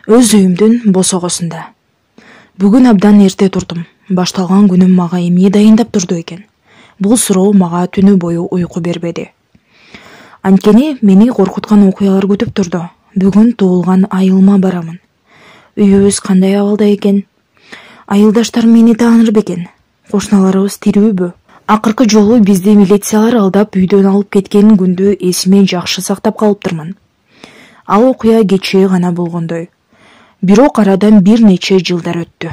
Өз үйүмдүн босогосунда. Бүгүн абдан эрте турдум. Башталган күнүм мага эмне дайындап турду экен? Бул суроо мага түнү бою уйку бербеди. Анткени мени коркуткан окуялар күтүп турду. Бүгүн туулган айылыма барамын. Үйүбүз кандай абалда экен? Айылдаштарым мени тааныр бекен? Кошуналарыбыз тирүүбү? Акыркы жолу бизди милициялар алдап үйдөн алып кеткен күндү эсиме жакшы сактап калыптырмын. Ал окуя кечээ гана болгондой. Бирок арадан бир нече жылдар өттү.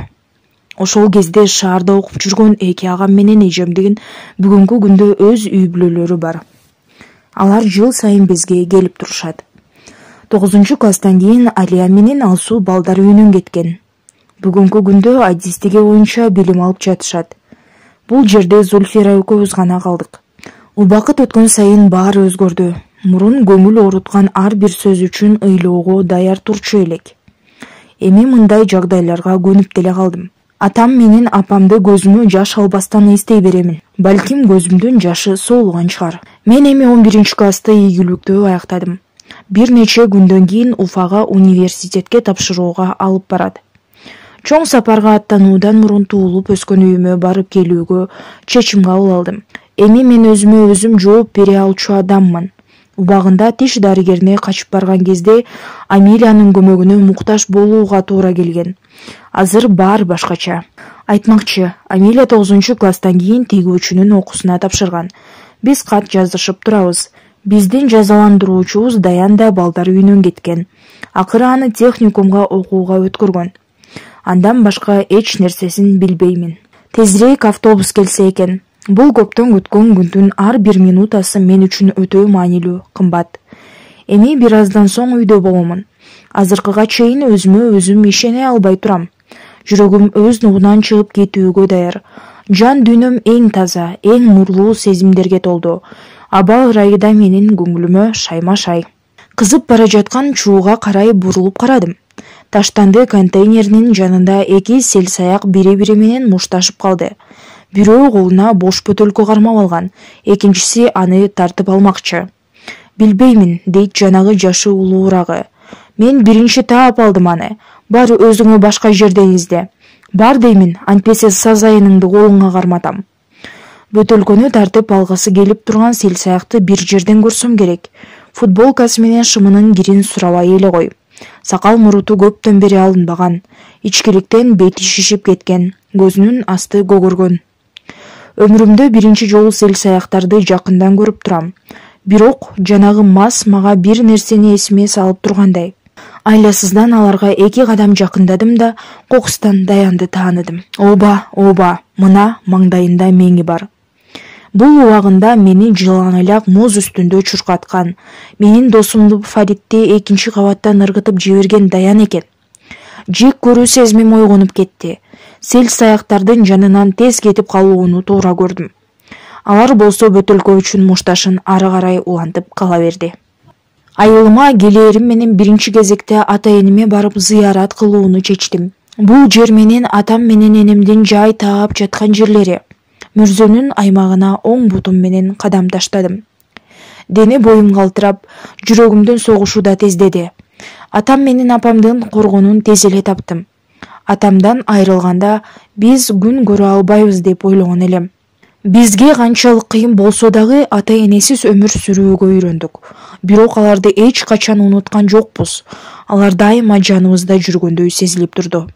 Ошол кезде шаарда окуп жүргөн эки агам менен эжемдин бүгүнкү күндө өз үй бүлөлөрү бар. Алар жыл сайын бизге келип турушат. 9-класстан кийин Алия менен Алсуу балдар үйүнөн кеткен. Бүгүнкү күндө адистиги боюнча билим алып жатышат. Бул жерде Зульфира экөөбүз гана калдык. Убакыт өткөн сайын баары өзгөрдү. Мурун көңүл ооруткан ар бир сөз үчүн ыйлоого даяр турчу элек. Эми мындай жагдайларга көнүп деле калдым. Атам менен апамды көзүмө жаш албастан эстей беремин. Балким көзүмдүн жашы соолуган чыгар. Мен эми 11-классты ийгиликтүү аяктадым. Бир нече күндөн кийин Уфага университетке тапшырууга алып барат. Чоң сапарга аттануудан мурун туулуп өскөн үйүмө барып келүүгө чечим кабыл алдым. Эми мен өзүмө өзүм жооп бере алчу адаммын. Убагында тиш дарыгерине качып барган кезде Амилиянын көмөгүнө муктаж болууга туура келген. Азыр баары башкача. Айтмакчы, Амилия 9-класстан кийин тигүүчүнүн окуусуна тапшырган. Биз кат жазышып турабыз. Биздин жазаландыруучубуз Даян да балдар үйүнөн кеткен. Акыры аны техникумга окууга өткөргөн. Андан башка эч нерсесин билбеймин. Тезирээк автобус келсе экен. Бул көптөн күткөн күндүн ар бир минутасы мен үчүн өтө маанилүү, кымбат. Эми бир аздан соң үйдө боломун. Азыркыга чейин өзүмө өзүм ишене албай турам. Жүрөгүм өз нугунан чыгып кетүүгө даяр. Жан дүйнөм эң таза, эң нурлуу сезимдерге толду. Аба ырайы да менин көңүлүмө шайма-шай. Кызып бара жаткан чууга карай бурулуп карадым. Таштанды контейнеринин жанында эки селсаяк бири-бири менен мушташып калды. Бирөө колуна бош бөтөлкө кармап алган, экинчиси аны тартып алмакчы. Билбеймин, дейт жанагы жашы улуурагы. Мен биринчи таап алдым аны. Бар өзүңө башка жерден изде. Бар деймин, антпесе сазайыныңды колуңа карматам. Бөтөлкөнү тартып алгысы келип турган селсаякты бир жерден көрсөм керек. Футболкасы менен шымынын кирин сурабай эле кой. Сакал муруту көптөн бери алынбаган. Ичкиликтен бети шишип кеткен, көзүнүн асты көгөргөн. Өмүрүмдө биринчи жолу селсаяктарды жакындан көрүп турам. Бирок жанагы мас мага бир нерсени эсиме салып тургандай. Айласыздан аларга эки кадам жакындадым да кокустан Даянды тааныдым. Оба, мына маңдайында меңи бар. Бул убагында мени жылаңыляк муз үстүндө чуркаткан, менин досумду Фаридти экинчи кабаттан ыргытып жиберген Даян экен. Жек көрүү сезимим ойгонуп кетти. Селсаяктардын жанынан тез кетип калууну туура көрдүм. Алар болсо бөтөлкө үчүн мушташын ары карай улантып кала берди. Айылыма келээрим менен биринчи кезекте ата-эниме барып зыярат кылууну чечтим. Бул жер менен атам менен энемдин жай таап жаткан жерлери. Мөрзөнүн аймагына оң бутум менен кадам таштадым. Дене боюм калтырап, жүрөгүмдүн согушу да тездеди. Атам менен апамдын коргонун тез эле таптым. Атамдан айрылганда биз күн көрө албайбыз деп ойлогон элем. Бизге канчалык кыйын болсо дагы ата-энесиз өмүр сүрүүгө үйрөндүк. Бирок аларды эч качан унуткан жокпуз. Алар дайыма жаныбызда жүргөндөй сезилип турду.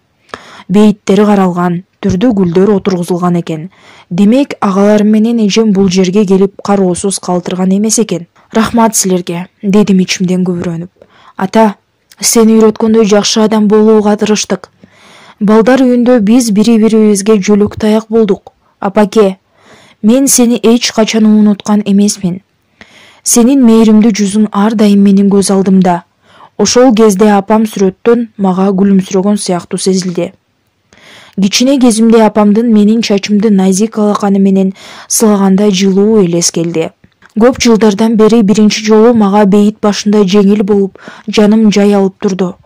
Бейиттери каралган, түрдүү гүлдөр отургузулган экен. Демек, агаларым менен эжем бул жерге келип кароосуз калтырган эмес экен. Рахмат силерге, дедим ичимден күбүрөнүп. Ата, сен үйрөткөндөй жакшы адам болууга тырыштык. Балдар үйүндө биз бири-бирибизге жөлөк таяк болдук. Апаке, мен сени эч качан унуткан эмесмин. Сенин мээримдүү жүзүң ар дайым менин көз алдымда. Ошол кезде апам сүрөттөн мага күлүмсүрөгөн сыяктуу сезилди. Кичине кезимде апамдын менин чачымды назик алаканы менен сылагандай жылуу элес келди. Көп жылдардан бери биринчи жолу мага бейит башында жеңил болуп, жаным жай алып турду.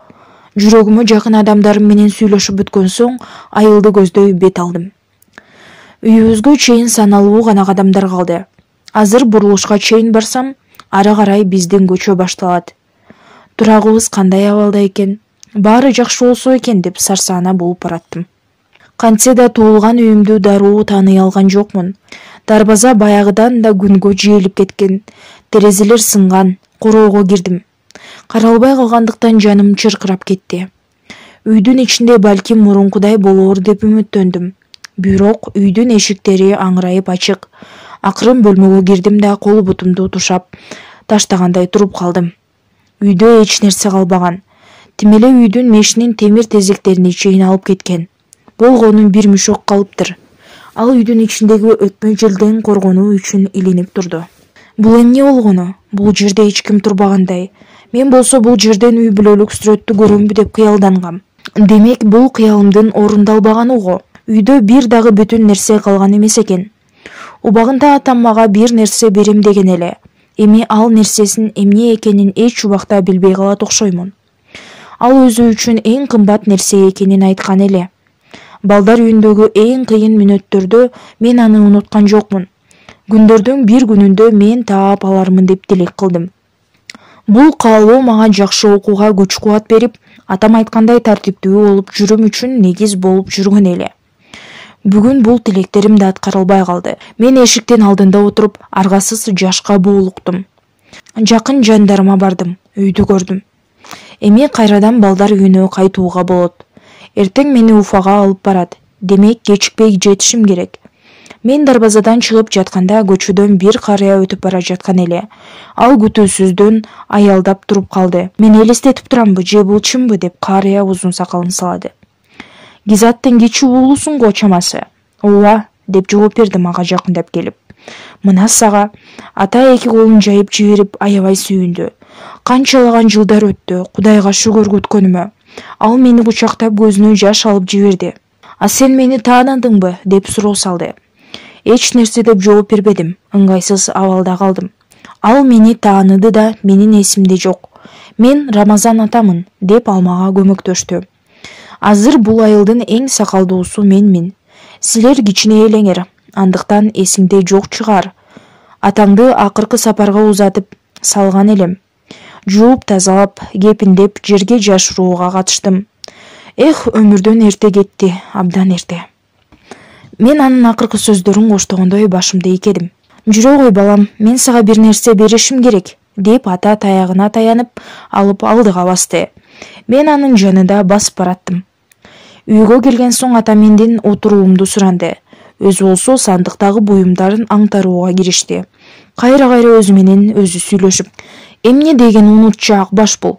Жүрөгүмө жакын адамдарым менен сүйлөшүп бүткөн соң айылды көздөй бет алдым. Үйүбүзгө чейин саналуу гана кадамдар калды. Азыр бурулушка чейин барсам, ары карай биздин көчө башталат. Турагыбыз кандай абалда экен? Баары жакшы болсо экен деп сарсаана болуп бараттым. Кантсе да туулган үйүмдү дароо тааный алган жокмун. Дарбаза баягыдан да күнгө жээлип кеткен, терезелер сынган, короого кирдим. Каралбай калгандыктан жаным чыркырап кетти. Үйдүн ичинде балким мурункудай болоор деп үмүттөндүм. Бирок үйдүн эшиктери аңырайып ачык. Акырын бөлмөгө кирдим да кол бутумду тушап таштагандай туруп калдым. Үйдө эч нерсе калбаган. Тим эле үйдүн мешинин темир тезектерине чейин алып кеткен. Болгону бир мүшөк калыптыр. Ал үйдүн ичиндеги өтмө желден коргонуу үчүн илинип турду. Бул эмне болгону? Бул жерде эч ким турбагандай. Мен болсо бул жерден үй бүлөлүк сүрөттү көрөмбү деп кыялдангам. Демек бул кыялымдын орундалбаганы го. Үйдө бир дагы бүтүн нерсе калган эмес экен. Убагында атам мага бир нерсе берем деген эле. Эми ал нерсесин эмне экенин эч убакта билбей калат окшоймун. Ал өзү үчүн эң кымбат нерсе экенин айткан эле. Балдар үйүндөгү эң кыйын мүнөттөрдө мен аны унуткан жокмун. Күндөрдүн бир күнүндө мен таап алармын деп тилек кылдым. Бул каалоо мага жакшы окууга күч-кубат берип, атам айткандай тартиптүү болуп жүрүм үчүн негиз болуп жүргөн эле. Бүгүн бул тилектерим да аткарылбай калды. Мен эшиктин алдында отуруп, аргасыз жашка боолуктум. Жакын жандарыма бардым, үйдү көрдүм. Эми кайрадан балдар үйүнө кайтууга болот. Эртең мени Уфага алып барат. Демек кечикпей жетишим керек. Мен дарбазадан чыгып жатканда көчөдөн бир карыя өтүп бара жаткан эле. Ал күтүүсүздөн аялдап туруп калды. Мен элестетип турамбы же бул чынбы деп карыя узун сакалын салады. Гизаттын кичи уулусуң го чамасы? Ооба, деп жооп берди мага жакындап келип. Мына сага. Ата эки колун жайып жиберип аябай сүйүндү. Канчалаган жылдар өттү, Кудайга шүгүр күткөнүмө. Ал мени кучактап көзүнө жаш алып жиберди. А сен мени таанадыңбы? Деп суроо салды. Эч нерсе деп жооп бербедим, ыңгайсыз абалда калдым. Ал мени тааныды да менин эсимде жок. Мен Рамазан атамын, деп ал мага көмөктөштү. Азыр бул айылдын эң сакалдуусу менмин. Силер кичине элеңер, андыктан эсиңде жок чыгар. Атаңды акыркы сапарга узатып салган элем. Жууп тазалап, кепиндеп жерге жашырууга катыштым. Эх, өмүрдөн эрте кетти, абдан эрте. Мен анын акыркы сөздөрүн коштогондой башымды ийкедим. Жүрө кой балам, мен сага бир нерсе беришим керек, деп ата таягына таянып, алып алдыга басты. Мен анын жанында басып бараттым. Үйгө келген соң ата менден отуруумду суранды. Өзү болсо сандыктагы буюмдарын аңтарууга киришти. Кайра-кайра өзү менен өзү сүйлөшүп. Эмне деген унутчу акбаш бул?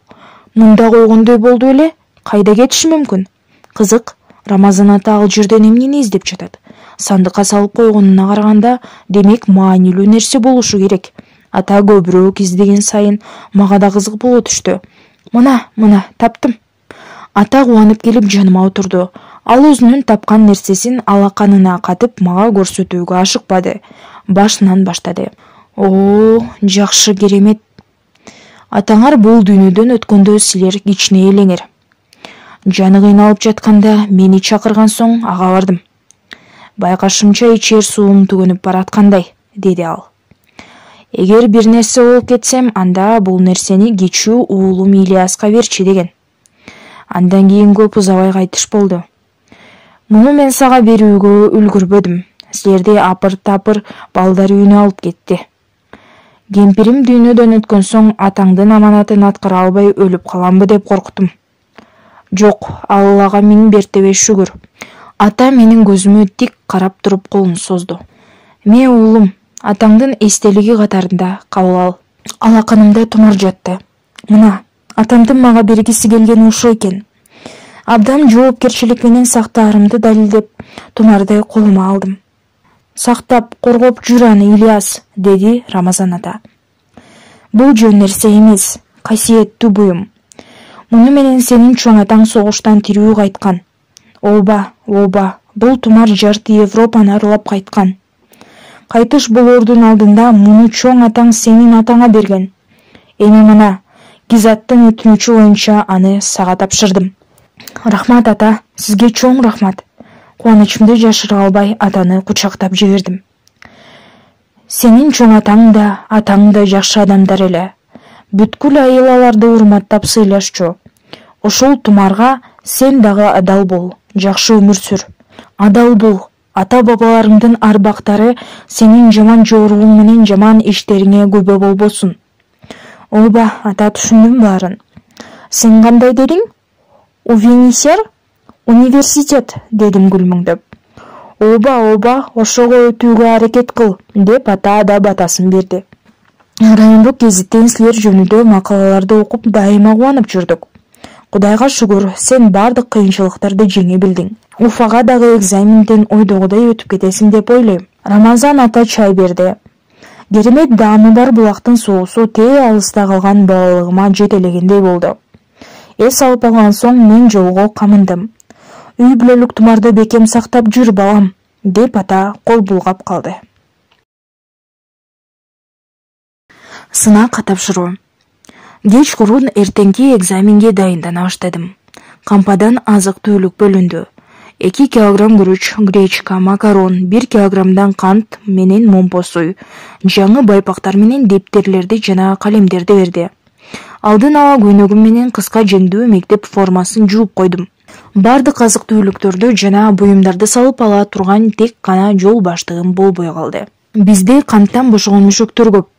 Мында койгондой болду эле, кайда кетиши мүмкүн? Кызык, Рамазан ата ал жерден эмнени издеп жатат? Сандыкка салып койгонуна караганда, демек маанилүү нерсе болушу керек. Ата көбүрөөк издеген сайын мага да кызык боло түштү. Мына, таптым. Ата кубанып келип жаныма отурду. Ал өзүнүн тапкан нерсесин алаканына катып мага көрсөтүүгө ашыкпады. Башынан баштады. О, жакшы, керемет. Атаңар бул дүйнөдөн өткөндө силер кичине элеңер. Жаны кыйналып жатканда мени чакырган соң ага бардым. Байкашымча ичер суум түгөнүп бараткандай, деди ал. Эгер бир нерсе болуп кетсем, анда бул нерсени кичүү уулум Ильяска берчи деген. Андан кийин көп узабай кайтыш болду. Муну мен сага берүүгө үлгүрбөдүм. Силерди апыр-тапыр балдар үйүнө алып кетти. Кемпирим дүйнөдөн өткөн соң атаңдын аманатын аткара албай өлүп каламбы деп корктум. Жок, Аллага миң мертебе шүгүр. Ата менин көзүмө тик карап туруп колун созду. Ме уулум, атаңдын эстелиги катарында кабыл ал. Алаканымда тумар жатты. Мына, атамдын мага бергиси келгени ушул экен. Абдан жоопкерчилик менен сактаарымды далилдеп, тумарды колума алдым. Сактап, коргоп жүр аны, Ильяс, деди Рамазан ата. Бул жөн нерсе эмес, касиеттүү буюм. Муну менен сенин чоң атаң согуштан тирүү кайткан. Ооба, бул тумар жарты Европаны аралап кайткан. Кайтыш болоордун алдында муну чоң атаң сенин атаңа берген. Эми мына, Гизаттын өтүнүчү боюнча аны сага тапшырдым. Рахмат ата, сизге чоң рахмат. Кубанычымды жашыра албай атаны кучактап жибердим. Сенин чоң атаң да жакшы адамдар эле. Бүткүл айыл аларды урматтап сыйлашчу. Ошол тумарга сен дагы адал бол, жакшы өмүр сүр. Адал бол, ата бабаларыңдын арбактары сенин жаман жоругуң менен жаман иштериңе күбө болбосун. Ооба, ата, түшүндүм баарын. Сен кандай дедиң? Увенисер? Университет, дедим күлмүңдөп. Ооба, ошого өтүүгө аракет кыл, деп ата да батасын берди. Райондук гезиттен силер жөнүндө макалаларды окуп дайыма кубанып жүрдүк. Кудайга шүгүр, сен бардык кыйынчылыктарды жеңе билдиң. Уфага дагы экзаменден ойдогудай өтүп кетесиң деп ойлойм. Рамазан ата чай берди. Керемет даамы бар булактын суусу тээ алыста калган балалыгыма жетелегендей болду. Эс алып алган соң мен жолго камындым. Үй бүлөлүк тумарды бекем сактап жүр, балам, деп ата кол булгап калды. Сынак тапшыруу. Кеч курун эртеңки экзаменге дайындана баштадым. Кампадан азык-түлүк бөлүндү. 2 килограмм күрүч, гречка, макарон, 1 килограммдан кант менен момпо суй, жаңы байпактар менен дептерлерди жана калемдерди берди. Алдын ала көйнөгүм менен кыска жеңдүү мектеп формасын жууп койдум. Бардык азык-түлүктөрдү жана буюмдарды салып ала турган тек гана жол баштыгым болбой калды. Бизде канттан бошогон мүшөктөр көп.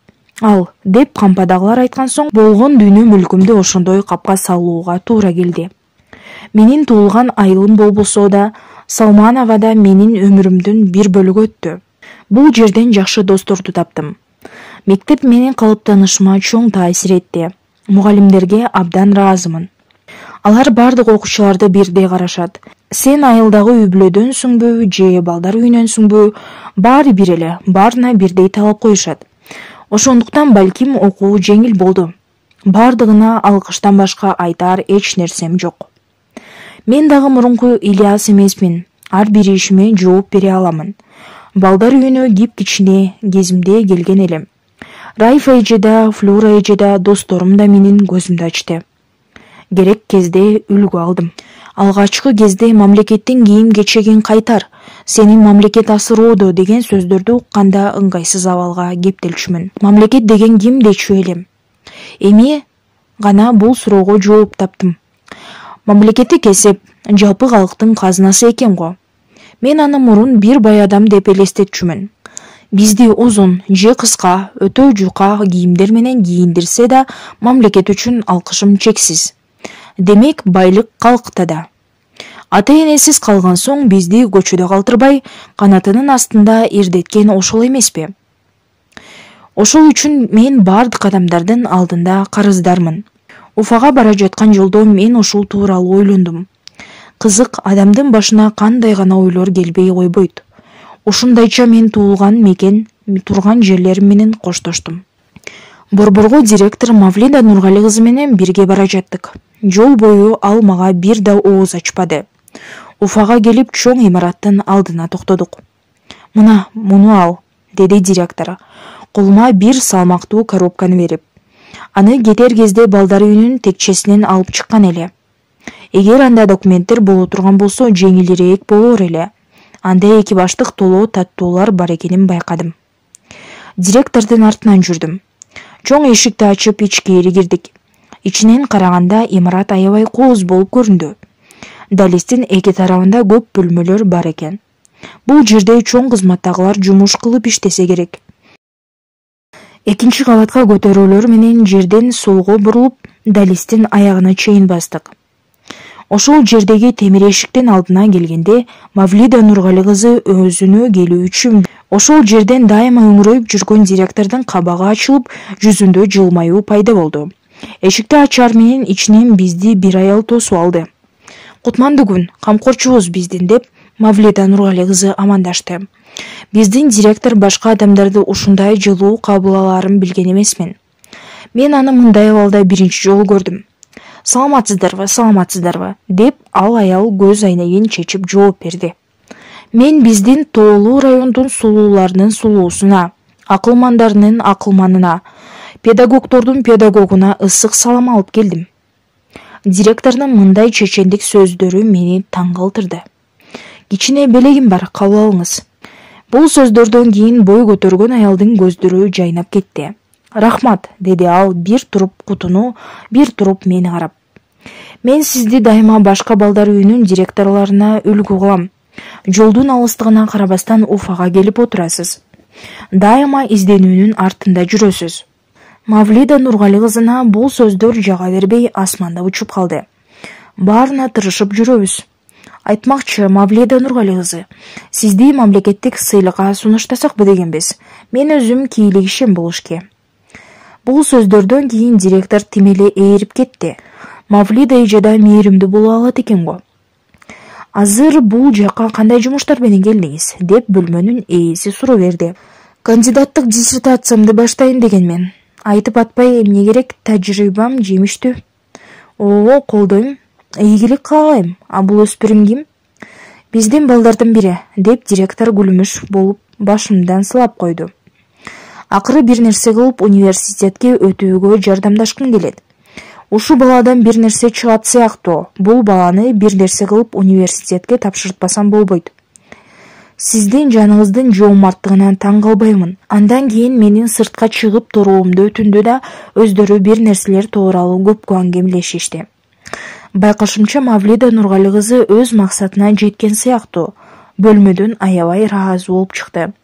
Ал, деп кампадагылар айткан соң, болгон дүйнө мүлкүмдү ошондой капка салууга туура келди. Менин туулган айылым болбосо да, Салмановада менин өмүрүмдүн бир бөлүгү өттү. Бул жерден жакшы досторду таптым. Мектеп менин калыптанышыма чоң таасир этти. Мугалимдерге абдан ыраазымын. Алар бардык окуучуларды бирдей карашат. Сен айылдагы үй бүлөдөнсүңбү же балдар үйүнөнсүңбү, баары бир эле, баарына бирдей талап коюшат. Ошондуктан балким окуу жеңил болду. Бардыгына алкыштан башка айтар эч нерсем жок. Мен дагы мурунку Ильяс эмесмин. Ар бир ишиме жооп бере аламын. Балдар үйүнө кичине кезимде келген элем. Райфа эже да, Флюра эже да, досторум да менин көзүмдү ачты. Керек кезде үлгү алдым. Алгачкы кезде мамлекеттин кийим-кечегин кайтар, сени мамлекет асыроодо деген сөздөрдү укканда ыңгайсыз абалга кептелчүмүн. Мамлекет деген ким дечү элем. Эми гана бул суроого жооп таптым. Мамлекеттик эсеп жалпы калктын казынасы экен го. Мен аны мурун бир бай адам деп элестетчүмүн. Бизди узун же кыска, өтө жука кийимдер менен кийиндирсе да, мамлекет үчүн алкышым чексиз. Демек, байлык калкта да. Ата-энесиз калган соң бизди көчөдө калтырбай, канатынын астында ирдеткен ошол эмеспи? Ошол үчүн мен бардык адамдардын алдында карыздармын. Уфага бара жаткан жолдо мен ушул тууралуу ойлондум. Кызык, адамдын башына кандай гана ойлор келбей койбойт. Ушундайча мен туулган мекен, турган жерлерим менен коштоштум. Борборго директор Мавлида Нургали кызы менен бирге бара жаттык. Жол бою ал мага бир да ооз ачпады. Уфага келип чоң имараттын алдына токтодук. Мына, муну ал, деди директор, колума бир салмактуу коробканы берип. Аны кетер кезде балдар үйүнүн текчесинен алып чыккан эле. Эгер анда документтер боло турган болсо жеңилирээк болор эле. Анда 2 баштык толоо таттоолор бар экенин байкадым. Директордун артынан жүрдүм. Чоң эшикти ачып ичкери кирдик. Ичинен караганда имарат аябай кооз болуп көрүндү. Далистин эки тарабында көп бөлмөлөр бар экен. Бул жерде чоң кызматтагылар жумуш кылып иштесе керек. Экинчи кабатка көтөрүүлөр менен жерден солго бурулуп, далистин аягына чейин бастык. Ошол жердеги темир эшиктин алдына келгенде Мавлида Нургали кызы өзүнө келүү үчүн ошол жерден дайыма өңүрөйүп жүргөн директордун кабагы ачылып, жүзүндө жылмаюу пайда болду. Эшикти ачар менен ичинен бизди бир аял тосуп алды. Кутмандуу күн, камкорчубуз биздин, деп Мавлида Нургали кызы амандашты. Биздин директор башка адамдарды ушундай жылуу кабыл алаарын билген эмесмин. Мен аны мындай абалда биринчи жолу көрдүм. Саламатсыздарбы, деп ал аял көз айнегин чечип жооп берди. Мен биздин Тоолуу райондун сулууларынын сулуусуна, акылмандарынын акылманына, педагогдордун педагогуна ысык салам алып келдим. Директордун мындай чечендик сөздөрү мени таң калтырды. Кичине белегим бар, кабыл алыңыз. Бул сөздөрдөн кийин бой көтөргөн аялдын көздөрү жайнап кетти. Рахмат, деди ал бир туруп кутуну, бир туруп мени карап. Мен сизди дайыма башка балдар үйүнүн директорлоруна үлгү кылам. Жолдун алыстыгына карабастан Уфага келип отурасыз. Дайыма изденүүнүн артында жүрөсүз. Мавлида Нургали кызына бул сөздөр жага бербей асманда учуп калды. Баарына тырышып жүрөбүз. Айтмакчы, Мавлида Нургали кызы, сизди мамлекеттик сыйлыкка сунуштасакпы дегенбиз. Мен өзүм кийлигишем бул ишке. Бул сөздөрдөн кийин директор тимели ээрип кетти. Мавлида эжеда мээримдүү боло алат экен го. Азыр бул жакка кандай жумуштар менен келдиңиз? Деп бөлмөнүн ээси суроо берди. Кандидаттык диссертациямды баштайын дегенмен. Айтып атпай эмне керек, тажрыйбам жемиштүү. О, колдойм. Ийгилик каалайм. А бул өспүрүм ким? Биздин балдардын бири, деп директор күлүмүш болуп башымдан сылап койду. Акыры бир нерсе кылып университетке өтүүгө жардамдашкым келет. Ушу баладан бир нерсе чыгат сыяктуу. Бул баланы бир нерсе кылып университетке тапшыртпасам болбойт. Сиздин жаныңыздын жоомарттыгынан таң калбаймын. Андан кийин менин сыртка чыгып туруумду өтүндү да өздөрү бир нерселер тууралуу көпкө аңгемелешишти. Байкашымча, Мавлида Нургали кызы өз максатына жеткен сыяктуу. Бөлмөдөн аябай ыраазы болуп чыкты.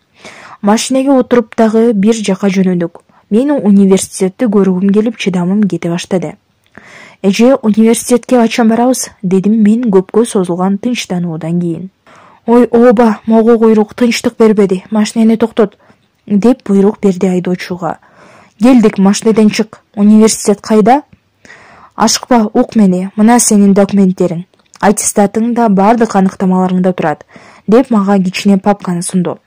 Машинеге отуруп дагы бир жака жөнөдүк. Мен университетти көргүм келип чыдамым кете баштады. Эже, университетке качан барабыз? Дедим мен көпкө созулган тынчтануудан кийин. Ой, оба, могу куйрук тынчтык бербеди. Машинени токтот, деп буйрук берди айдоочуга. Келдик, машинеден чык. Университет кайда? Ашыкпа, ук мени. Мына сенин документтериң. Аттестатың да бардык аныктамаларыңда турат, деп мага кичине папканы сунду.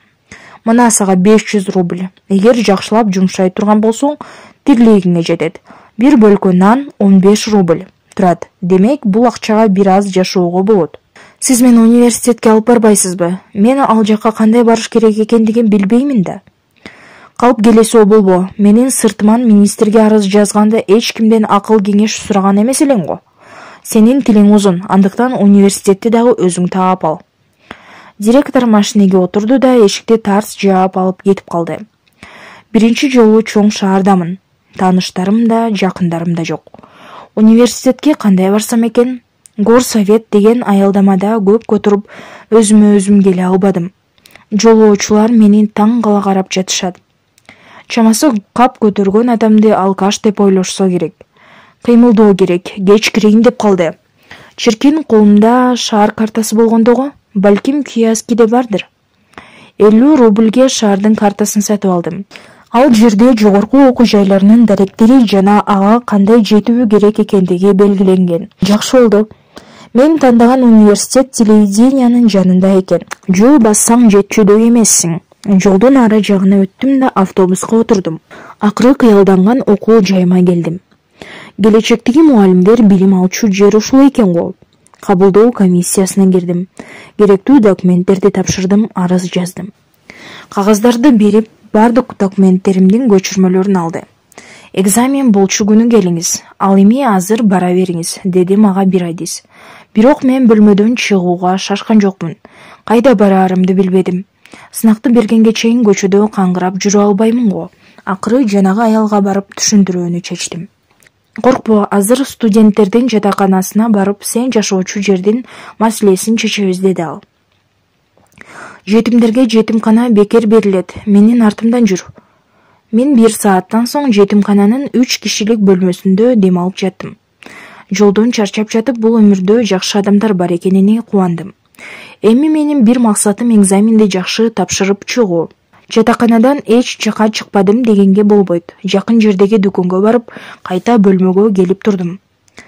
Мына сага 500 рубль. Эгер жакшылап жумшай турган болсоң, тирлигиңе жетет. Бир бөлкө нан 15 рубль турат. Демек, бул акчага бир аз жашоого болот. Сиз мени университетке алып барбайсызбы? Мен ал жакка кандай барыш керек экендигин билбеймин да. Калып келесөө болбо. Менин сыртыман министрге арыз жазганда эч кимден акыл кеңеш сураган эмес элең го. Сенин тилиң узун, андыктан университетти дагы өзүң таап ал. Директор машинеге отурду да эшикти тарс жаап алып кетип калды. Биринчи жолу чоң шаардамын. Тааныштарым да, жакындарым да жок. Университетке кандай барсам экен? Горсовет деген аялдамада көп которуп, өзүм келе албадым. Жолоочулар мени таң кала карап жатышат. Чамасы кап көтөргөн адамды алкаш деп ойлошсо керек. Кыймылдоо керек, кеч кирейин деп калды. Чиркин колумда шаар картасы болгондого, балким киоскиде бардыр. 50 рубльге шаардын картасын сатып алдым. Ал жерде жогорку окуу жайларынын даректери жана ага кандай жетүү керек экендиги белгиленген. Жакшы болду. Мен тандаган университет телевидениянын жанында экен. Жол бассаң жетчүдөй эмессиң. Жолдун ары жагына өттүм да автобуска отурдум. Акыры кыялданган окуу жайыма келдим. Келечектеги мугалимдер билим алчу жер ушул экен го. Кабылдоо комиссиясына кирдим. Керектүү документтерди тапшырдым, арыз жаздым. Кагаздарды берип, бардык документтеримдин көчүрмөлөрүн алды. Экзамен болчу күнү келиңиз, ал эми азыр бара бериңиз, деди мага бир адис. Бирок мен бөлмөдөн чыгууга шашкан жокмун. Кайда бараарымды билбедим. Сынакты бергенге чейин көчөдө каңгырап жүрө албаймын го. Акыры жанагы аялга барып түшүндүрүүнү чечтим. Коркпо, азыр студенттердин жатаканасына барып, сен жашоочу жердин маселесин чечебиз, деди ал. Жетимдерге жетимкана бекер берилет, менин артымдан жүр. Мен 1 сааттан соң жетимкананын 3 кишилик бөлмөсүндө дем алып жаттым. Жолдон чарчап жатып, бул өмүрдө жакшы адамдар бар экенине кубандым. Эми менин бир максатым экзаменди жакшы тапшырып чыгуу. Жатаканадан эч жака чыкпадым дегенге болбойт. Жакын жердеги дүкөнгө барып, кайта бөлмөгө келип турдум.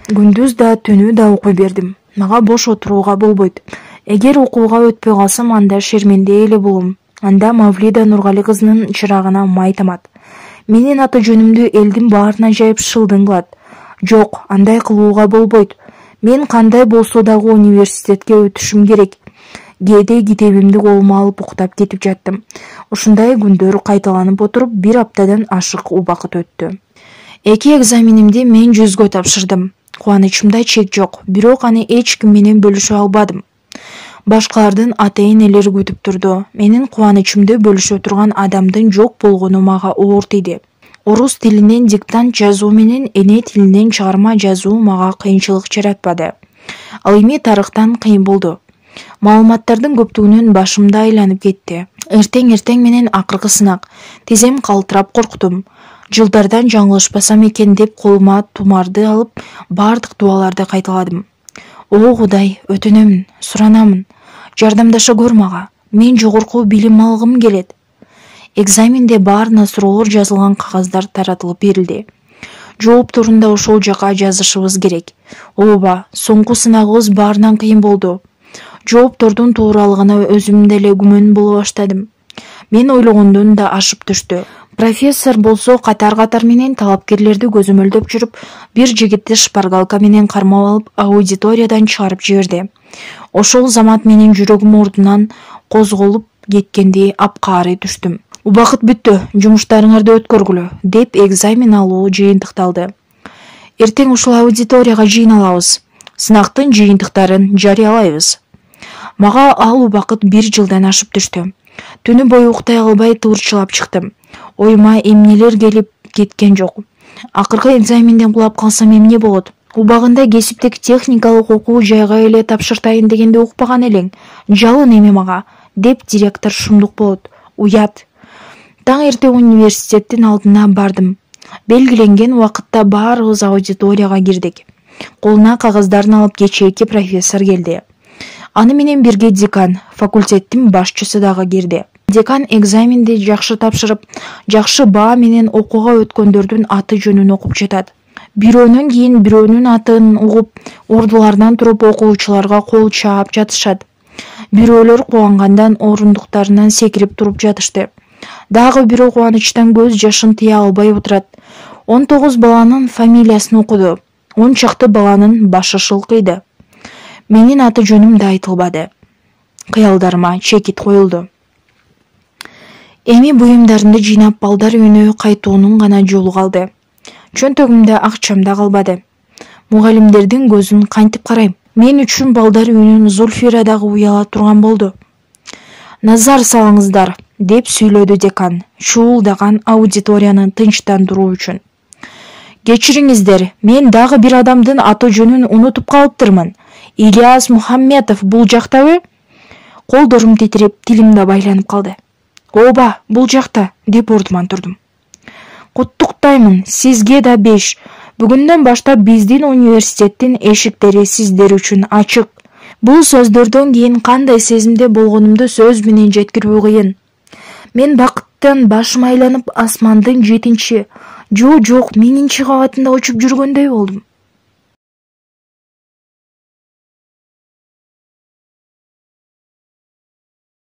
Күндүз да, түнү да окуй бердим. Мага бош отурууга болбойт. Эгер окууга өтпөй калсам, анда шерменде эле болом. Анда Мавлида Нургали кызынын чырагына май тамат. Менин аты жөнүмдү элдин баарына жайып шылдың кылат. Жок, андай кылууга болбойт. Мен кандай болсо дагы университетке өтүшүм керек. Кээде китебимди колума алып уктап кетип жаттым. Ушундай күндөр кайталанып отуруп, 1 аптадан ашык убакыт өттү. 2 экзаменимди мен 100гө тапшырдым. Кубанычымда чек жок, бирок аны эч ким менен бөлүшө албадым. Башкалардын ата-энелери күтүп турду. Менин кубанычымды бөлүшө турган адамдын жок болгону мага оор тийди. Орус тилинен диктант жазуу менен эне тилинен чыгарма жазуу мага кыйынчылык жаратпады. Ал эми тарыхтан кыйын болду. Маалыматтардын көптүгүнөн башымда айланып кетти. Эртең менен акыркы сынак. Тизем калтырап корктум. Жылдардан жаңылышпасам экен деп колума тумарды алып, бардык дубаларды кайталадым. О Кудай, өтүнөмүн, суранамын. Жардамдаша көр мага. Мен жогорку билим алгым келет. Экзаменде баарына суроолор жазылган кагаздар таратылып берилди. Жоопторунда ошол жака жазышыбыз керек. Ооба, соңку сынагыбыз баарынан кыйын болду. Жооптордун тууралыгына өзүм деле күмөн боло баштадым. Мен ойлогондон да ашып түштү. Профессор болсо катар менен талапкерлерди көзөмөлдөп жүрүп, бир жигитти шпаргалка менен кармап алып, аудиториядан чыгарып жиберди. Ошол замат менин жүрөгүм ордунан козголуп кеткендей апкаарый түштүм. Убакыт бүттү, жумуштарыңарды өткөргүлө, деп экзамен алуу жыйынтыкталды. Эртең ушул аудиторияга жыйналабыз. Сынактын жыйынтыктарын жарыялайбыз. Мага ал убакыт 1 жылдан ашып түштү. Түнү бою уктай албай тыурчылап чыктым. Оюма эмнелер келип кеткен жок. Акыркы экзаменден кулап калсам эмне болот? Убагында кесиптик техникалык окуу жайга эле тапшыртайын дегенде укпаган элең. Жалын эми мага, деп директор шумдук болот. Уят. Таң эрте университеттин алдына бардым. Белгиленген убакытта баарыбыз аудиторияга кирдик. Колуна кагаздарын алып кечээки профессор келди. Аны менен бирге декан, факультеттин башчысы дагы кирди. Декан экзаменди жакшы тапшырып, жакшы баа менен окууга өткөндөрдүн аты жөнүн окуп жатат. Бирөөнөн кийин бирөөнүн атын угуп, ордуларынан туруп окуучуларга кол чаап жатышат. Бирөөлөр кубангандан орундуктарынан секирип туруп жатышты. Дагы бирөө кубанычтан көз жашын тыя албай отурат. 19 баланын фамилиясын окуду. 10 чакты баланын башы шылкыйды. Менин аты жөнүм да айтылбады. Кыялдарыма чекит коюлду. Эми буюмдарымды жыйнап балдар үйүнө кайтуунун гана жолу калды. Чөнтөгүмдө акчам да калбады. Мугалимдердин көзүн кантип карайм? Мен үчүн балдар үйүнүн Зульфира дагы уяла турган болду. Назар салыңыздар, деп сүйлөдү декан, шуулдаган аудиторияны тынчтандыруу үчүн. Кечириңиздер, мен дагы бир адамдын аты жөнүн унутуп калыптырмын. Ильяс Мухамметов бул жактабы? Колдорум титирип, тилим да байланып калды. Ооба, бул жакта, деп ордуман турдум. Куттуктаймын, сизге да 5. Бүгүндөн баштап биздин университеттин эшиктери сиздер үчүн ачык. Бул сөздөрдөн кийин кандай сезимде болгонумду сөз менен жеткирүү кыйын. Мен бакыттан башым айланып асмандын 7-1000 кабатында учуп жүргөндөй болдум.